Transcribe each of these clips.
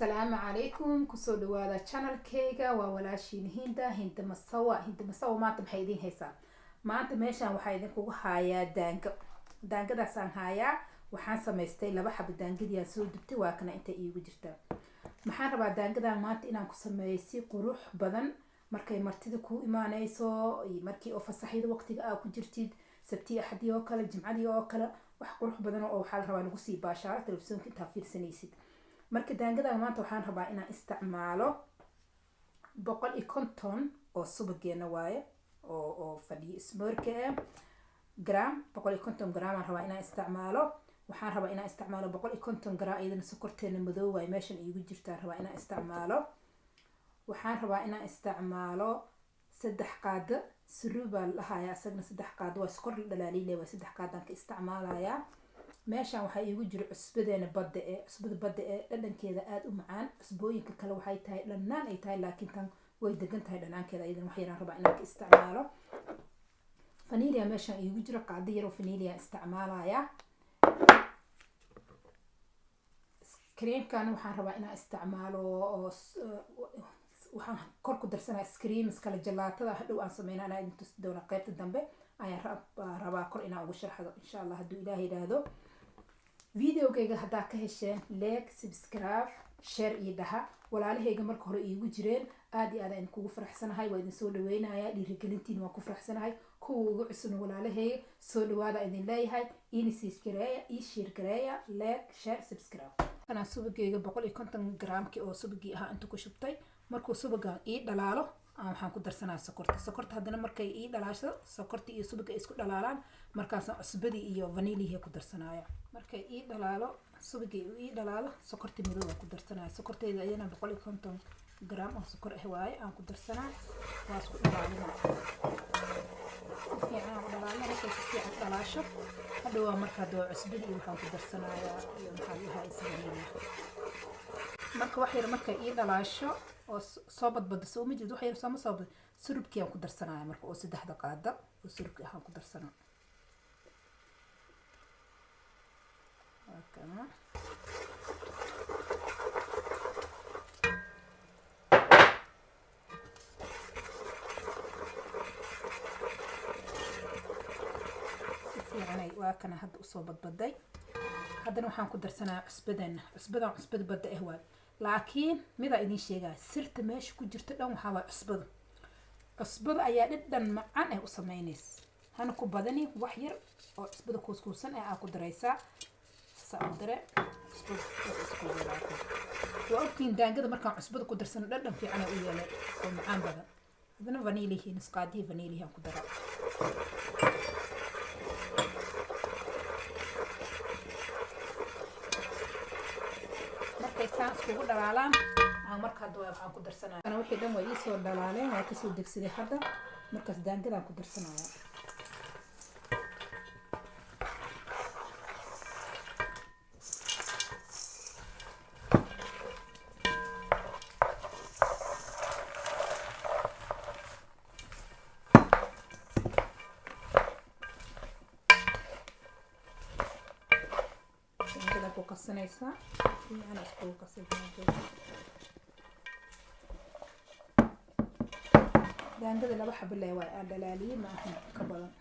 السلام عليكم كسو دوادا channel كيغا ووالاشين هندا مسوا ما انت محيدين هيسا ما انت ميشان waxaa idinkugu hayaa daangadaasaan hayaa waxaan samaystay laba xabo daangadiyaa soo dubtay waa kana inta iigu jirta maxaan rabaa daangadaan maanta inaan ku sameeyo si qurux badan markay martida ku imaanayso markii oo fasaxida waqtiga aad ku jirtid sabti axadii oo kale jimcadii oo kale wax qurux badan oo waxaa la rabaa lagu sii baashaaro telefishinka inta fiirsanaysid marka daangadaan maanta waxaan rabaa inaan isticmaalo 150 oo subageena waaye oo fadhiyo smoorka gram 150 gram aan rabaa inaan isticmaalo waxaan rabaa inaan isticmaalo 150 gram iyadana sokorteena madow waaye meeshan iigu jirta rabaa inaan isticmaalo waxaan rabaa inaan isticmaalo 3 qaado suruubal lahaaya asagna 3 qaado waa sokor la dhalaaliilay waa 3 qaadaan ka isticmaalayaa meeshan waxa iigu jiro cusbadeena badda ee dhadhankeeda aad u macaan cusbooyinka kale waxay tahay dhanaan ay tahay laakiin tan way degan tahay dhanaankeeda idan wax yaraan rabaa inaan ka isticmaalo vanilla meeshan iigu jiro qaado yar oo vanilla isticmaalaya creamkan waxaan rabaa inaan isticmaalo waxaan kor ku darsanaa creams kala jalaatada hadhow aan sameeyna ana inta doona qaybta dambe ayaan rabaa kor inaan ugu sharxado insha Allah haduu Ilaahay yiraahdo videogayga hadaa ka hesheen like subscribe share iyo dhaha walaalahayga marka hore iigu jireen aad iyo aad aan kugu faraxsanahay waa idin soo dhaweynaya dhiirigelintiin waa ku faraxsanahay kuwa ugu cusub walaalahayga soo dhawaada idin leeyahay ii share gareeya like share subscribe ana subagayga 150 gramki oo subagii ahaa inta ku shubtay markuu subaga ii dhalaalo waxaan ku darsanaa sokorta haddana markay ii dhalaasho sokorta iyo subaga isku dhalaalaan markaas cusbadii iyo vanillihi ku darsanaya markay ii dhalaalo subagii ii dhalaalo sokorta madow ku darsanaya sokorteeda ayana 150 gram oo sokor ah waaye aan ku darsanaa waa isku dhalaalina fiican dhalaalina markay si fiican dhalaasho hadhow marka doo cusbadii waxaan ku darsanaya iyo maxaa lahaa isagana marka wax yar markay ii dhalaasho oo soo badbad soo ma jid wax yar soo ma soo surubkii aan ku darsanaa marka oo 3 qaada oo surubkii aan ku darsanaa akana sifiicanay waa kana hadda soo badbaday haddana waxaan ku darsanaa cusbada badda ah waa laakiin mida idin sheegaa sirta meesha ku jirta dhan waxa waa cusbada ayaa dhadhan macaan ah u sameeynaysa hana ku badani wax yar oo cusbada kuuskuusan ah ku daraysaa saadare cusbada isku wadaagto waa ogtiin daangada markaan cusbada ku darsano dhadhan fiican u yeelay oo macaan badan hadana vanillihi nisqaadii vanillihi aan ku daraa markaysan isku dhalaalaan aan marka hadda waxaan ku darsanaa ana wixii dhan way ii soo dhalaaleen waa ka soo degsaday hadda markaas daangadaan ku darsanaa daangadaan ku kasanaysaa أنا أسوي قصيدة daangada laba xabo leh waa aan dhalaaliye ma ahan ka badan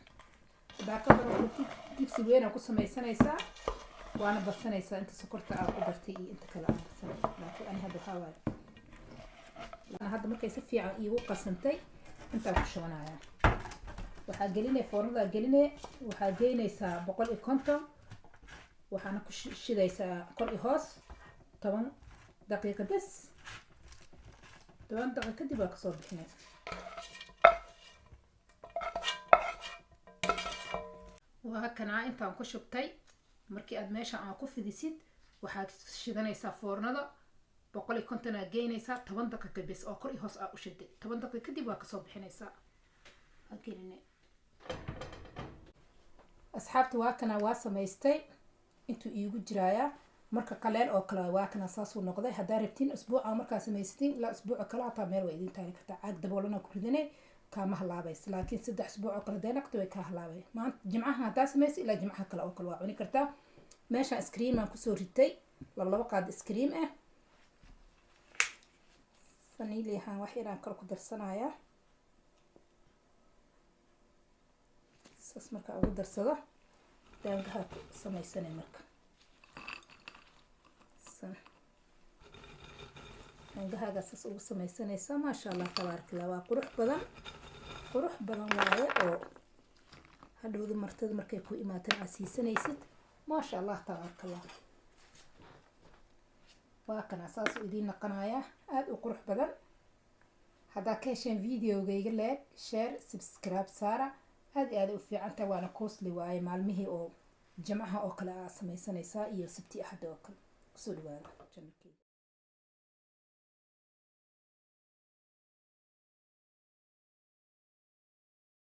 dibsi weyn aan ku samaysanaysaa waana badsanaysaa inta sokorta aad ku dartay iyo inta kale aan badsanaysaa laakiin ani hadda waxaa waaye hadda markay si fiican iigu qasantay intaan ku shubanaya waxaa gelinay foornada gelinay waxaa geynaysaa 150 waxaana ku shidaysaa kor iyo hoos 10 daqiiqo bas 10 daqiiqo kadib waa kasoo bixinay waa kana intaan ku shubtay markii aad meesha aan ku fidisid waxaad shidanaysaa foornada 150 aad geynaysaa 10 daqiiqo bas oo kor iyo hoos aad u shiday 10 daqiiqo kadib waa kasoo bixinaysaa gelinay asxaabta waa kana waa samaystay intuu iigu jiraaya marka qaleel oo kale waa kana saas uu noqday hadaa rabtiin usbuuca markaa samaysatiin la usbuuca kale hataa meel way idin taari kartaa caag daboolana ku ridinay kaama halaabaysa laakiin 3 usbuuc oo kale deynaqti way ka halaabay maanta jimcaha hadaa samaysa ilaa jimcaha kale oo kale waa cuni kartaa meesha iskriim aan ku soo ritay laba qaad iskriim ah vanilyahan wax yaraan kale ku darsanayaa saas marka ugu darsado daangaha ku samaysanay marka daangahaaga saas ugu samaysanaysa maasha allah tabaaraka waa qurux badan waaye oo hadhowda martada markay ku imaataan aad siisanaysid maasha allah tabaaraka waa kana saas idiin naqanayaa aad u qurux badan haddaa ka hesheen videogayga like share subscribe saara aad aad u fiicantahay waana costly waaye maalmihii oo jimcaha oo kale aad samaysanaysaa iyo sabti axad oo kale kusoo dhawaada channelkayga